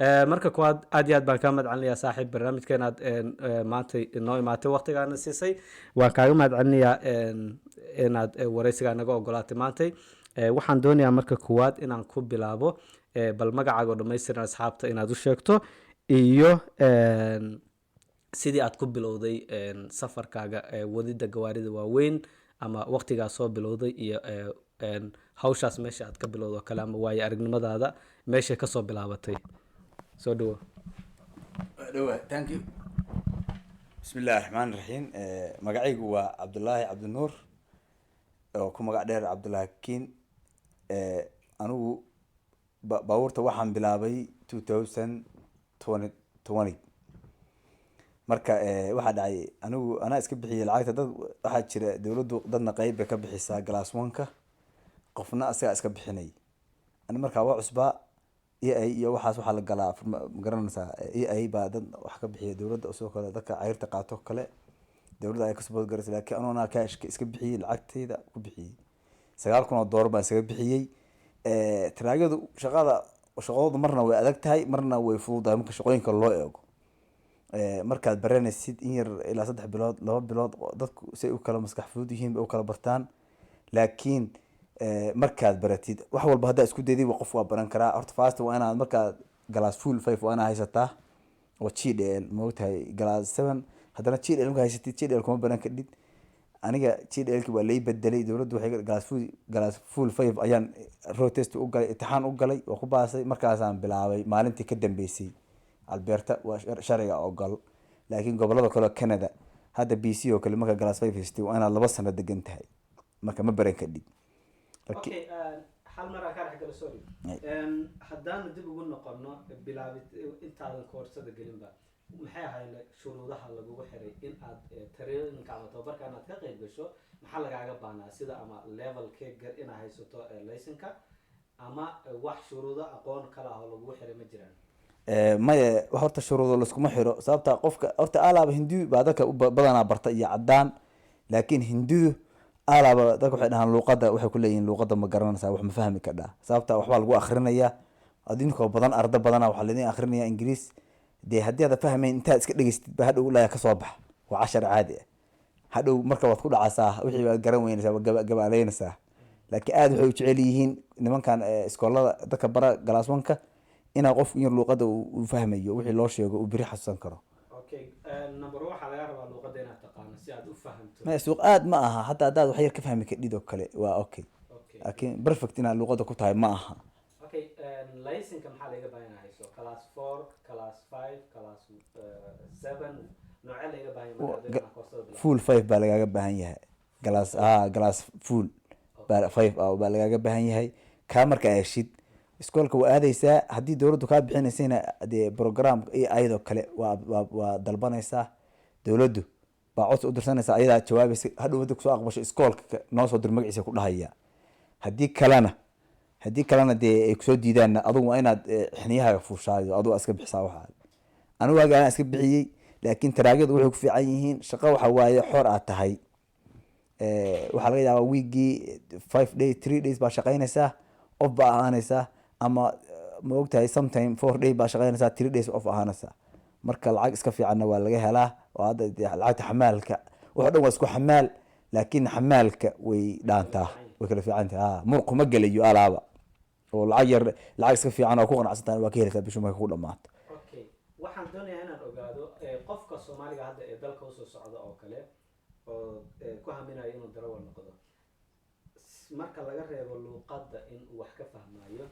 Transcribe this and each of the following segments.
marka kuwaad aad iyo aad baan kaa mahadcelinayaa saaxiib barnaamijka inaad maanta noo imaatay waqtigaana siisay. waan kaaga mahadcelinayaa inaad wareysigaa naga ogolaatay maantay. waxaan doonayaa marka kuwaad inaan ku bilaabo bal magacaaga oo dhammaystiran asxaabta inaad u sheegto iyo sidii aad ku bilowday safarkaaga wadida gawaarida waaweyn ama waqtigaa soo bilowday iyo hawshaas meesha aad ka bilowdo oo kale ama waayo aragnimadaada meeshay kasoo bilaabatay. soo dhawo. thank you. bismillahi raxmaani raxiim. magacaygu waa cabdulaahi cabdinuur oo ku magac dheer cabdulaahi kiin. anigu baabuurta waxaan bilaabay 2020 marka waxaa dhacay anaa iska bixiyay lacagta. dad waxaa jira dawladdu dadna qeyb bay ka bixisaa glass one-ka, qofna asagaa iska bixinay. ani markaa waa cusbaa iyo waxaas waxaa la galaa magaranaysaa baa dad wax ka bixiya dawladda sidoo kale dadka cayrta qaato kale dawladda ay kasoo boodgaraysa. laakiin anuguna kaashka iska bixiyey lacagtayda ku bixiyey $9,000 baan isaga bixiyey. taraagadu shaqadoodu marna way adag tahay marna way fududahay marka shaqooyinka loo eego. markaad baranaysid in yar ilaa 3 bilood 2 bilood dadku say u kala maskax fudud yihiin bay u kala bartaan. laakiin markaad baratid wax walba haddaa isku dayday qof waa baran karaa. horta fast waa inaad markaad glass full 5 waa inaad haysataa oo GDL moogtahay glass 7 haddana GDL markaa haysatid GDL kuma baran kadhid. aniga GDL-ki waa lay bedelay dawladdu waxay glass full 5 ayaan road test u galay imtixaan u galay oo ku baasay. markaasaan bilaabay maalintii ka dambeysay. Alberta waa sharciga ogol laakiin gobolada kale Canada hadda BC oo kale marka glass 5 haystay waa inaad 2 sano degan tahay marka ma baran kadhid. okay hal mar aan ka dhaxgalo sorry haddaan dib ugu noqono bilaabid intaadan koorsada gelinba maxay ahayd shuruudaha lagu xiray in aad training-ka ama tababarka aad ka qayb gasho maxaa lagaaga baahnaa sida ama level keegar in aad haysato laysanka ama wax shuruudo aqoon kala ah oo lagu xiray ma jiraan? maya horta shuruudo laskuma xiro sababta qofka horta alaaba hindidu baa dadka badanaa barta iyo cadaan. laakiin hindidu alaaba dadka waxay dhahaan luuqada waxay ku leeyihiin luuqada ma garanaysaa wax ma fahmi kadhaa sababta waxbaa lagu akhrinayaa adinkoo badan arda badana waxaa laydin akhrinayaa ingiriis. dee haddii aad fahmayn intaad iska dhegaystid ba hadhow ilaa kasoo bax waa cashar caadi ah. hadhow marka waad ku dhacaysaa wixii baad garan weynaysaa waa gabaaleynaysaa. laakiin aad waxay u jecel yihiin nimankan iskoolada dadka bara glass one-ka inaa qof in luuqada uu fahmayo wixii loo sheego uu biri xasuusan karo. okay number waxa laga rabaa luuqada inaad taqaano si aad u fahamto. ma suuq aad ma aha hatta hadaad wax yar ka fahmi kadhid oo kale waa okay. laakiin perfect inaad luuqada ku tahay ma aha. okay laysanka maxaa laga baahan yahay so class 4 class 5 class 7 nooca laga baahan yahay marka full 5 baa lagaaga baahan yahay. glass full 5 baa lagaaga baahan yahay. ka marka heshid iskoolka waa aadaysaa haddii dawladdu kaa bixinaysayna dee program ayadoo kale waa dalbanaysaa dawladdu baa codsi u dirsanaysaa ayadaa jawaabaysa hadhow hadda kusoo aqbasho iskoolka noo soo dir magaciisa ku dhahaya. haddii kalena dee ay kusoo diidaan adugu waa inaad xiniyahaaga fuushaayo adugu iska bixisaa waxaa. anigu waaga anaa iska bixiyey laakiin taraagyadu waxay ku fiican yihiin shaqo waxa waaye xor aad tahay. waxaa laga yaabaa wiigii 5 days 3 days baa shaqaynaysaa off baa ahaanaysaa ama ma ogtahay sometime 4 days baa shaqaynaysaa 3 days off ahaanaysaa. marka lacag iska fiicanna waa laga helaa oo hadda lacagta xamaalka waxa dhan waa isku xamaal laakiin xamaalka way dhaantaa way kala fiican tahay. murqu ma gelayo alaaba oo lacag iska fiican oo ku qanacsantaan waa ka helaysaa bishu marka ku dhamaato. okay waxaan doonayaa inaan ogaado qofka Soomaaliga hadda ee dalka u soo socda oo kale oo ku haminayo inuu darawal noqdo marka laga reebo luuqada in uu wax ka fahmayo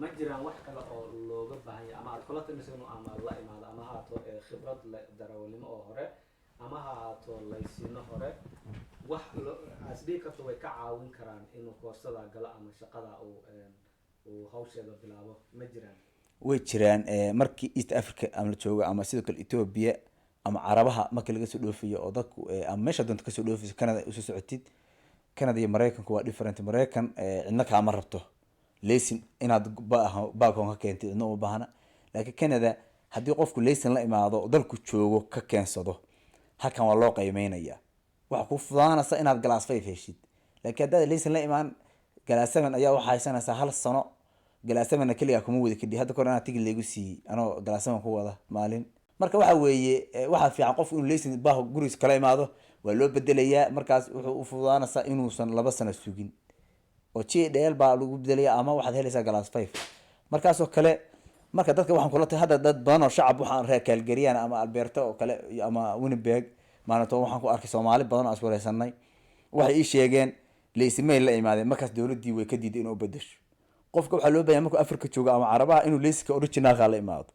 ma jiraan wax kale oo looga baahan yahay ama aad kula taliso inuu ama la imaado ama haato khibrad darawalnimo oo hore ama haato laysiino hore wax asbiikartu way ka caawin karaan inuu koorsada galo ama shaqada uu hawsheeda bilaabo ma jiraan? way jiraan markii East Africa ama la joogo ama sidoo kale Ethiopia ama Carabaha markii laga soo dhoofiyo oo dadku ama meesha doonta ka soo dhoofiso Canada u soo socotid. Canada iyo Mareykanku waa different. Mareykan cidna kaama rabto laysin inaad baakon ka keentid cidna uma baahna. laakiin Canada haddii qofku laysin la imaado dalku joogo ka keensado halkan waa loo qiimeynaya waxa ku fudaanaysa inaad glass 5 heshid. laakiin haddaad laysin la imaan glass 7 ayaa waxaa haysanaysaa 1 sano galaasamana keligaa kuma wada kadhi hadda kor anaa tigid laygu siiyey anoo galaasaman ku wada maalin marka waxa weeye waxaa fiican qof inuu laysin baaho gurigiis kala imaado waa loo bedelayaa markaas wuxuu u fududaanaysaa inuusan 2 sano sugin oo JDL baa lagu bedelayaa ama waxaad helaysaa galaas 5 markaasoo kale marka dadka waxaan kula tahay hadda dad badan oo shacab waxaan reer Calgary ama Alberta oo kale ama Winnipeg maanta waxaan ku arkay Soomaali badan oo aswareysanay waxay ii sheegeen laysimay la imaadeen markaas dawladii way ka diiday inuu bedesho qofka waxa loo baahan markuu Afrika joogo ama Carabaha inuu layska originalka la imaado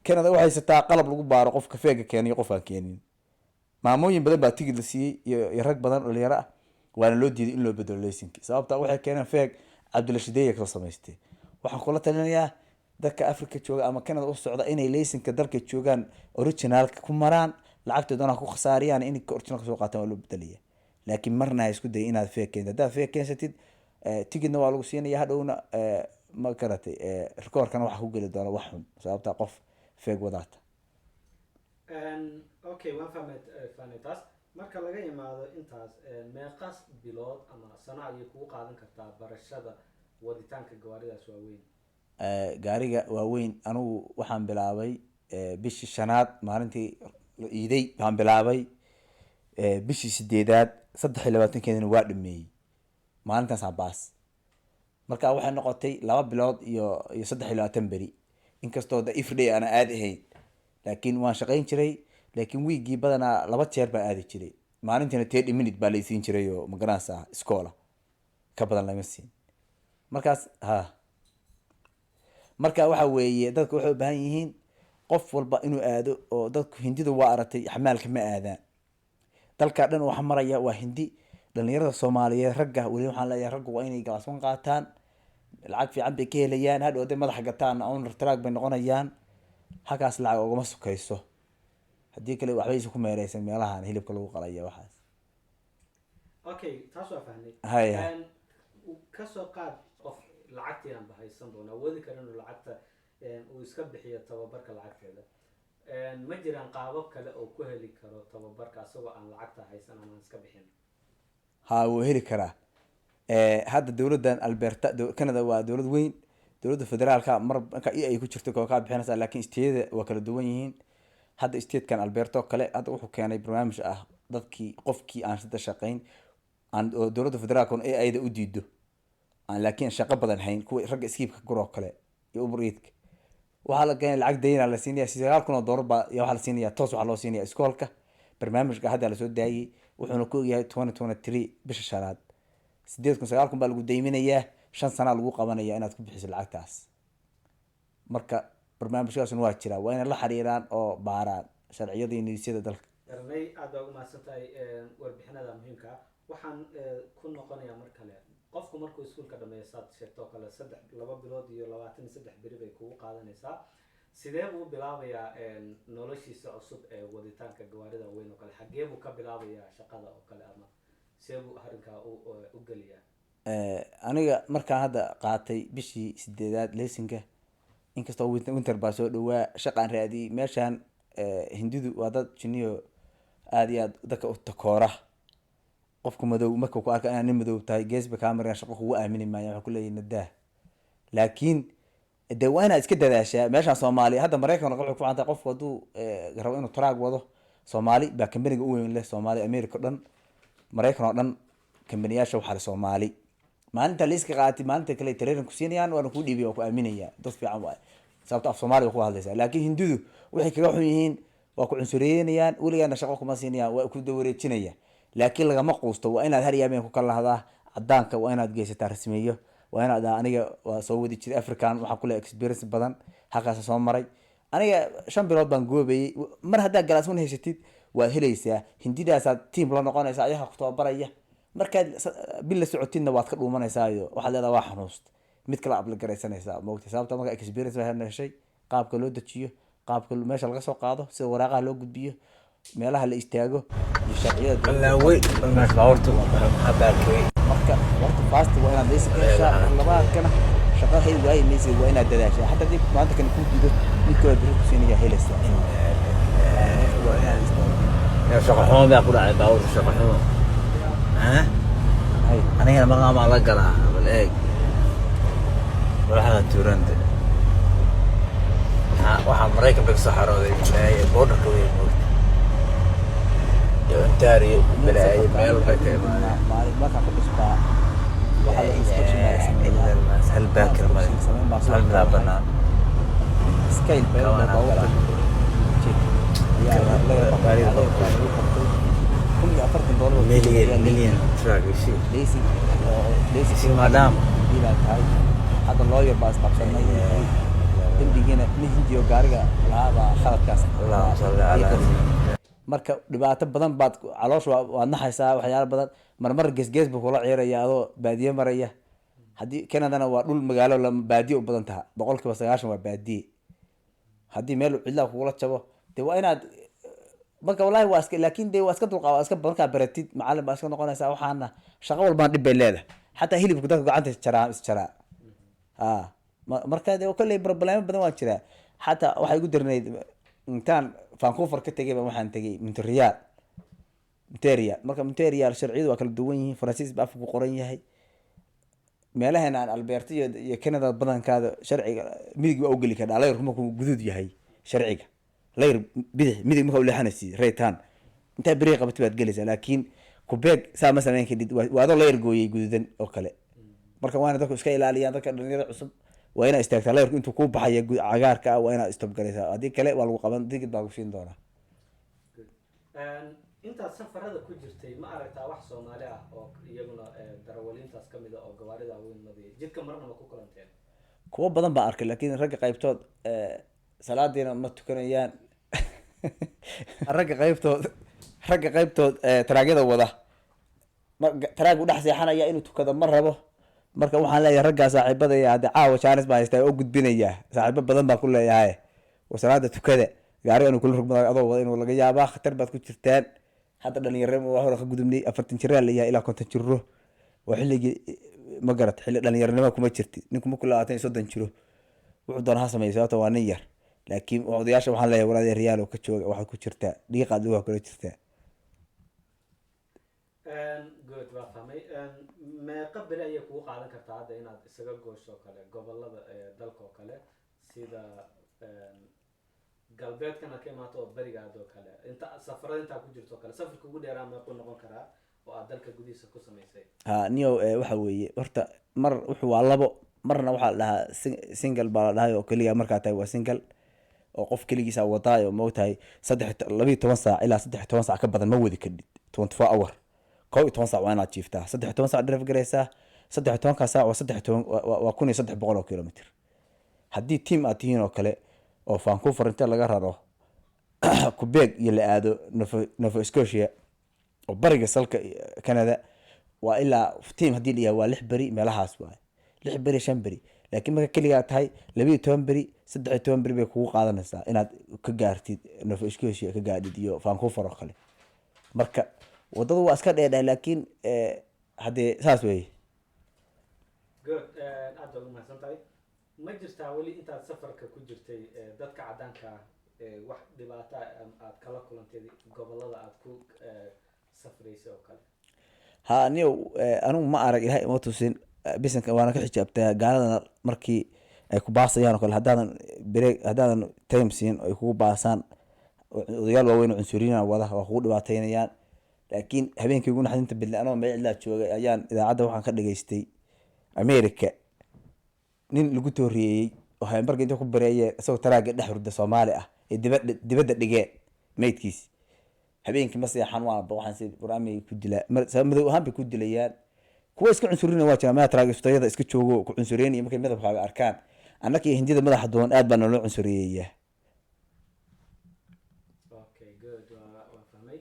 Canada waxay haysataa qalab lagu baaro qofka feega keenay qofka keenin maamooyin badan baa tigid la siiyay iyo rag badan oo dhalinyaro ah waana loo diiday in loo bedelo laysinka sababta waxay keeneen feeg Cabdulashideeye ka samaystay waxaan kula talinayaa dadka Afrika jooga ama Canada u socda inay laysinka dalka joogan originalka ku maraan lacagtoodana ku khasaariyaan in originalka soo qaataan loo bedeliyo laakiin marna isku day inaad feeg keento hadaa feeg keensatid tigidna waa lagu siinayaa hadhowna ma karatay rekoorkana waxa ku gali doona wax xun sababta qof feeg wadaata okay waan fahmay taas marka laga yimaado intaas meeqas bilood ama sano ayay kugu qaadan kartaa barashada waditaanka gawaaridaas waaweyn gaariga waaweyn anigu waxaan bilaabay bishii 5aad maalintii iiday waxaan bilaabay bishii 8aad 23keedina waa dhameeyay maalintaas baas marka waxay noqotay 2 bilood iyo 23 beri inkastoo da everyday ana aad ahayn laakiin waan shaqayn jiray laakiin weekii badana 2 jeer baan aadi jiray maalintiina 30 minute baa la siin jiray oo magaraansa iskoola ka badan lama siin markaas marka waxa weeye dadku waxay u baahan yihiin qof walba inuu aado oo dadku hindida waa aratay xamaalka ma aadaan dalka dhan waxa maraya waa hindi dhalinyarada Soomaaliyeed ragga wali waxaan leeyahay raggu waa inay gaasman qaataan lacag fiican bay ka helayaan hadhow day madax gataan owner track bay noqonayaan halkaas lacag uga sukayso hadii kale waxbay isku meereysan meelahan hilibka lagu qalaya waxaas okay taas waa fahnay ka soo qaad qof lacagtii aan bahaysan doona wadi karin lacagta uu iska bixiyo tababarka lacagteeda ma jiraan qaabab kale oo ku heli karo tababarka asagoo aan lacagta haysan ama iska bixin wuu heli karaa hadda dawladdan Alberta Canada waa dawlad weyn dawladda federaalka marka ay ku jirto ka bixinaysa laakiin state waa kala duwan yihiin hadda state kan Alberta kale hadda wuxuu keenay barnaamij ah dadkii qofkii aan sida shaqeyn aan dawladda federaalka ay ayda u diido aan laakiin shaqo badan hayn kuwa rag iskiibka guro kale iyo umriidka waxa la keenay lacag deyn la siinayaa $9,000 ba iyo waxa la siinayaa toos waxa loo siinayaa iskoolka barnaamijka hadda la soo daayay wuxuuna ku yahay 2023 bisha shanaad 8,000 baa lagu deyminayaa 5 sano lagu qabanayaa inaad ku bixiso lacagtaas marka barnaamijkaas waa jira waa in la xiriiraan oo baaraan sharciyada nidaamyada dalka darnay aad ugu maasantahay warbixinada muhiimka waxaan ku noqonayaa mar kale qofku markuu iskuulka dhameeyo sheegto kale 2 bilood iyo 23 beri bay kugu qaadanaysaa sidee buu bilaabayaa noloshiisa cusub ee waditaanka gawaarida weyn oo kale xagee buu ka bilaabayaa shaqada oo kale ama sidee buu arrinka u galiyaa aniga markaan hadda qaatay bishii 8aad laysinka inkastoo winter baa soo dhawaa shaqaan raadiyay meeshaan hindidu waa dad jiniyo aad iyo aad dadka u takoora qofku madow markuu ku arko inaan madow tahay geesba camera shaqo kugu aamini maayo waxa ku leeyahay nadaa laakiin dawaana iska dadaashaa meeshaan Soomaali hadda Mareykanka wuxuu ku canta qof waduu rabo inuu track wado Soomaali baa kambaniga u weyn leh Soomaali America dhan Mareykan oo dhan kambaniyaasha waxa Soomaali maalinta liiska qaatay maalinta kale training ku siinayaan waan ku dhiibay oo ku aaminaya dad fiican waa sababta af Soomaali ku hadlaysaa laakiin hindidu waxay kaga xun yihiin waa ku cunsureeyaan waligaana shaqo kuma siinayaan waa ku dawareejinayaan laakiin laga ma quusto waa inaad har yaabeen ku kala lahdaa cadaanka waa inaad geysataa rasmiyo waa inaad aniga waa soo wadi jiray African waxa ku leh experience badan halkaas soo maray aniga 5 bilood baan goobayay mar hadaa galaasman haysatid waa helaysaa hindidaas team la noqonaysa ayaha ku tababaraya markaad bil la socotidna waad ka dhuumanaysaa iyo waxa leedahay waa xanuust mid kala abla garaysanaysaa moogtay sababta marka experience waa heshay qaabka loo dajiyo qaabka meesha laga soo qaado sida waraaqaha loo gudbiyo meelaha la istaago iyo sharciyada la way meesha horta waxa baakay marka waqti fast waa inaad leysaysaa labaadkana shaqada hay waay meesay waa inaad dadaashaa hatta dib maanta kan ku diido mid kale biro ku siinaya helaysaa يا شقحون بياكل على باور شقحون ها هاي انا هنا ما قام على قرا بالايق waxaa tuuranta waxaa maraykan bay kasoo xarooday borderka wey moogta iyo ontario balaayo meel waxay ka imaadeen markaa ku dhisbaa waxaa la inspection hal baakir male hal midaa banaan scale bay baabuurta million truck madam hadda lawyer baa isqabsanay dembigiina nin hindiyo gaariga lahaabaa khaladkaas marka dhibaato badan baad caloosha waad naxaysaa waxyaalo badan marmar geesgees buu kula ciiraya adoo baadiye maraya haddii canadana waa dhul magaalo baadiye u badan taha 90% waa baadiye haddii meel cidlaa kugula jabo de waa inaad marka wallahi waa iska laakiin de waa iska dulqaad iska markaa baratid macallin baa iska noqonaysaa waxaana shaqo walbaan dhib bay leedahay xataa hilibku dadka gacanta jaraa marka de kolley problemo badan waa jiraa xataa waxay igu darnayd intaan Vancouver ka tegay baan waxaan tegay Montreal marka Montreal sharciyadu waa kala duwan yihiin Faransiis baa afku qoran yahay meelahan aan Alberta iyo Canada badankaada sharciga midig waa u gali karaa layr kuma ku gudud yahay sharciga layr midig ma u leexanaysi reetaan inta bariiq qabtay baad galaysaa laakiin Quebec saa ma sameyn kadib waa adoo layr gooyay gududan oo kale marka waana dadku iska ilaaliyaan dadka dhalinyarada cusub waa inaa istaagtaa layrku intuu kuu baxaya cagaarka ah waa inaa stop galaysaa haddii kale waa lagu qaban digid baa lagu siin doonaa intaad safarada ku jirtay ma aragtaa wax Soomaali ah oo iyaguna darawaliintaas kamid ah oo gawaarida weyn nadiif jidka marna ma ku kulanteen kuwa badan baa arkay laakiin ragga qaybtood salaadiina ma tukanayaan ragga qaybtood taraagada wada taraag u dhex seexanaya inuu tukado ma rabo marka waxaan leeyahay ragga saaxiibada iyo hada caawa chance baa haystaa oo gudbinaya saaxiibo badan baa ku leeyahay wasaaradda tukada gaari inuu kula rugmado adoo wada inuu laga yaabaa khatar baad ku jirtaan hadda dhalinyarada waa hore ka gudubnay 40 jir la ilaa 50 jiro waa xilligii ma garat xilli dhalinyaranimo kuma jirti ninku ma kula 30 jiro wuxuu doon ha sameeyay sababta waa nin yar laakiin odayaasha waxaan leeyahay walaal riyaal oo ka jooga waxa ku jirta dhiiqaad waa kula jirta good waa fahmay meeqa beri ayay kugu qaadan kartaa hadda inaad isaga goosho kale gobolada dalka oo kale sida galbeedkana ka imaato oo barigaad oo kale inta safarada inta ku jirto kale safarka ugu dheeraa ma ku noqon karaa oo aad dalka gudihiisa ku sameysay niyo waxa weeye horta mar wuxuu waa labo marna waxa la dhahaa single baa la dhahay oo kaliya marka tahay waa single oo qof kaligiisa wadaayo ma tahay 12 saac ilaa 13 saac ka badan ma wadi kadib 24 hour 12 saac waa inaad jiiftaa 13 saac drive gareysaa 13 saac waa 13 waa 1300 kilomitir haddii team aad tihiin oo kale oo Vancouver inta laga raro Quebec iyo la aado Nova Scotia oo bariga salka Canada waa ilaa team haddii la yahay waa 6 beri meelahaas waa 6 beri 5 beri laakiin marka kaliya tahay 12 beri 13 beri bay kugu qaadanaysaa inaad ka gaartid Nova Scotia ka gaadhid iyo Vancouver oo kale marka wadadu waa iska dheedhay laakiin hadee saas weeye good aad ugu mahadsantahay ma jirtaa wali intaad safarka ku jirtay dadka cadaanka wax dhibaato aad kala kulantay gobolada aad ku safraysay oo kale ha niyo anigu ma arag ilaahay ma tusin bisanka waana ka xijaabtaa gaaladana markii ay ku baasayaan oo kale haddaadan time siin ay kugu baasaan odayaal waaweyn oo cunsuriyiin wada waa kugu dhibaateynayaan laakiin habeenkii ugu naxdinta bidla anoo meel cidlaa joogay ayaan idaacadda waxaan ka dhageystay America nin lagu tooriyay oo hamburger inta ku bareeyay isagoo taraaga dhex hurda Soomaali ah ee dibadda dhigeen meydkiis habeenkii ma seexan waxaan si barnaamij ku dilaa madow ahaan bay ku dilayaan kuwa iska cunsurina waa jiraan ma taraaga istayada iska joogo ku cunsureen iyo markay midabkaaga arkaan annaka iyo hindida madaxa doon aad baan loo cunsureeyay okay good waa fahmay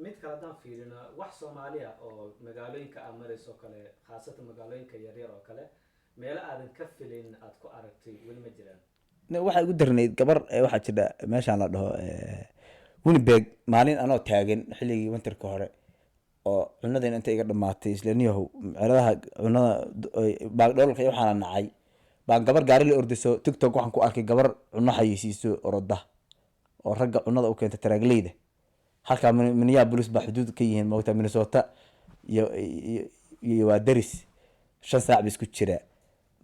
mid kale hadaan fiirino wax Soomaaliya oo magaalooyinka amarayso kale khaasatan magaalooyinka yaryar oo kale meel aadan ka filin aad ku aragtay weli ma jiraan waxa ugu darneyd gabar waxa jira meeshaan la dhaho Winnipeg maalin anoo taagan xilligii winterka hore oo cunadeen inta iga dhamaatay islaaniyahu meelaha cunada baagdhoolka iyo waxaan nacay baan gabar gaari la ordiso TikTok waxaan ku arkay gabar cuno xayisiiso oroda oo ragga cunada u keenta taraagleyda halka Minneapolis baa xuduud ka yihiin Minnesota iyo waa daris 5 saac isku jira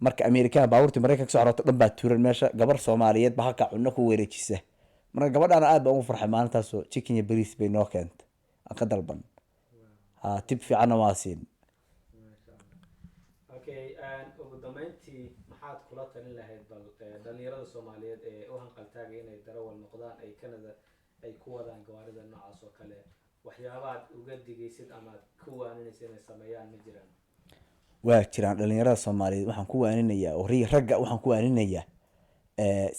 marka amerikaan baabuurtii maraykanka kasoo xarooto dhan baa tuuran meesha, gabar soomaaliyeed ba halkaa cunno ku wareejisa. marka gabadhaana aad baan ugu farxay maalintaasoo chicken iyo bariis bay noo keentay aan ka dalban. tib fiicanna waa siin. okay, ugu dambeyntii maxaad kula talin lahayd bal dhalinyarada soomaaliyeed ee u hanqaltaagay inay darawal noqdaan ay Canada ay ku wadaan gawaarida noocaas oo kale, waxyaabaad uga digaysid ama ku waaninaysid inay sameeyaan ma jiraan? waa jiraan dhalinyarada soomaaliyeed waxaan ku waaninayaa oo ragga waxaan ku waaninayaa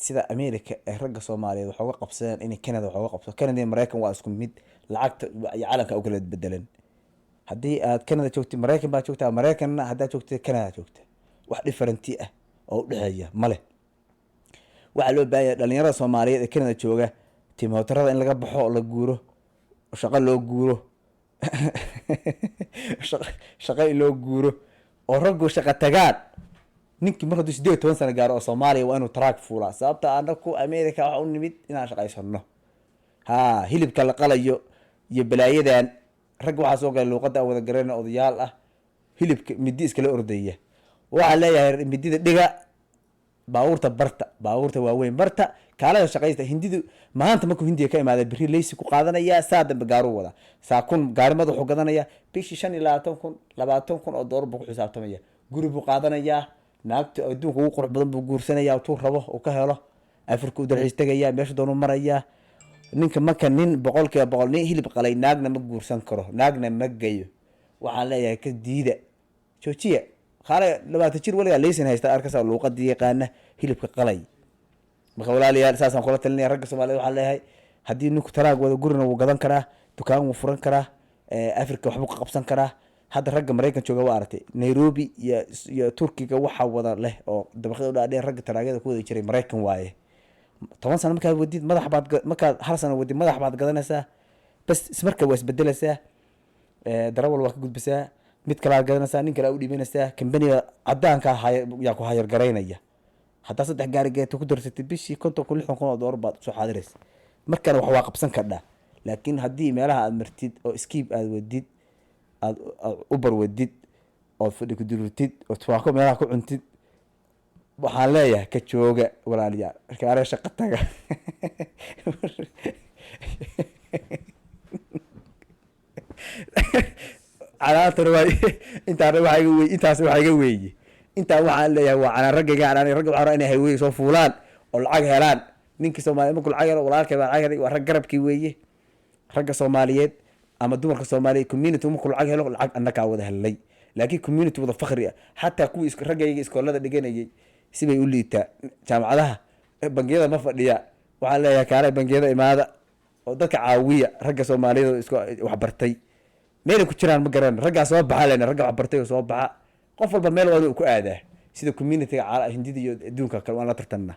sida America ee ragga Soomaaliyeed waxa uga qabsadeen in Canada waxa uga qabso. Canada iyo Mareykan waa isku mid, lacagta iyo calanka u kala bedelan. haddii aad Canada joogtid Mareykan baa joogtaa, Mareykanna haddaad joogtid Canada joogta, wax differenti ah oo u dhexeeya male. waxaa loo baahan yahay dhalinyarada Soomaaliyeed ee Canada jooga timootarada in laga baxo oo la guuro, shaqo loo guuro shaqo loo guuro oo raggu shaqo tagaan. ninkii markuu 18 sano gaaro oo Soomaaliya waa inuu track fuulaa, sababta anaku America waxa u nimid inaan shaqaysano. hilibka la qalayo iyo balaayadan rag waxa soo galay luuqada wada gareena odayaal ah, hilibka midi iskala ordaya. waxaa leeyahay midida dhiga, baabuurta barta, baabuurta waaweyn barta, kaalada shaqaysta. hindidu maanta markuu hindiga ka imaaday biri leysi ku qaadanaya, saa dambe gaaru wada, saa kun gaari madaxu gadanaya, bishii 25,000 oo doolar buu ku xisaabtamaya, guri buu qaadanayaa, naagta adduunka ugu qurux badan buu guursanayaa, tuu rabo uu ka helo, Afrika u dalxiis tagayaa, meesha doonu marayaa. ninka marka nin 100% nin hilib qalay naagna ma guursan karo, naagna ma gayo. waxaan leeyahay ka diida, joojiya. qaale 20 jir waligaa leysin haysta arkasa luuqadii yaqaana hilibka qalay. marka walaalayaal saasaan kula talinaya ragga Soomaaliyeed. waxaan leeyahay haddii ninku taraag wada gurina wuu gadan karaa, dukaan wuu furan karaa, Afrika waxbuu ka qabsan karaa. hadda ragga Mareykan jooga waa aragtay Nairobi iyo Turkiga waxa wada leh oo dabaqada u dhaadheen ragga taraagada ku wada jiray Mareykan waaye. 10 sano markaad wadid madax baad markaad hal sano wadid madax baad gadanaysaa, bas ismarka waa isbedelaysaa. darawal waa ka gudbisaa, mid kale aad gadanaysaa, nin kale u dhiibanaysaa, kambaniga cadaanka yaa ku hayar garaynaya. haddaa 3 gaari geeto ku darsatay bishii 50,000 oo doolar baad soo xaadiraysa. markana wax waa qabsan kardhaa. laakiin haddii meelaha aad martid oo skiib aad wadid, aad u barwadid oo fadhi ku durutid oo tuwaako meelaha ku cuntid, waxaan leeyahay ka jooga walaalayaal, kaare shaqo taga. calaantana waa intaas waxa iga weeye. intaa waxaan leeyahay waa canaan ragga waxaan inay highway soo fuulaan oo lacag helaan. ninkii Soomaaliyeed markuu lacag helo walaalkay baa lacag helay, waa rag garabkii weeye. ragga Soomaaliyeed ama dumarka Soomaaliyeed community markuu lacag helo lacag annaga wada helay, laakiin community wada faqri ah. hatta kuwii raggayga iskoolada dhiganayay sibay u liitaa, jaamacadaha bangiyada ma fadhiya. waxaan leeyahay kaalay bangiyada imaada oo dadka caawiya ragga Soomaaliyeed isku wax bartay. meel ku jiraan ma garan, ragga soo baxa leena, ragga wax bartay oo soo baxa. qof walba meel wada ku aadaa sida community-ga Hindida iyo adduunka kale waan la tartanna.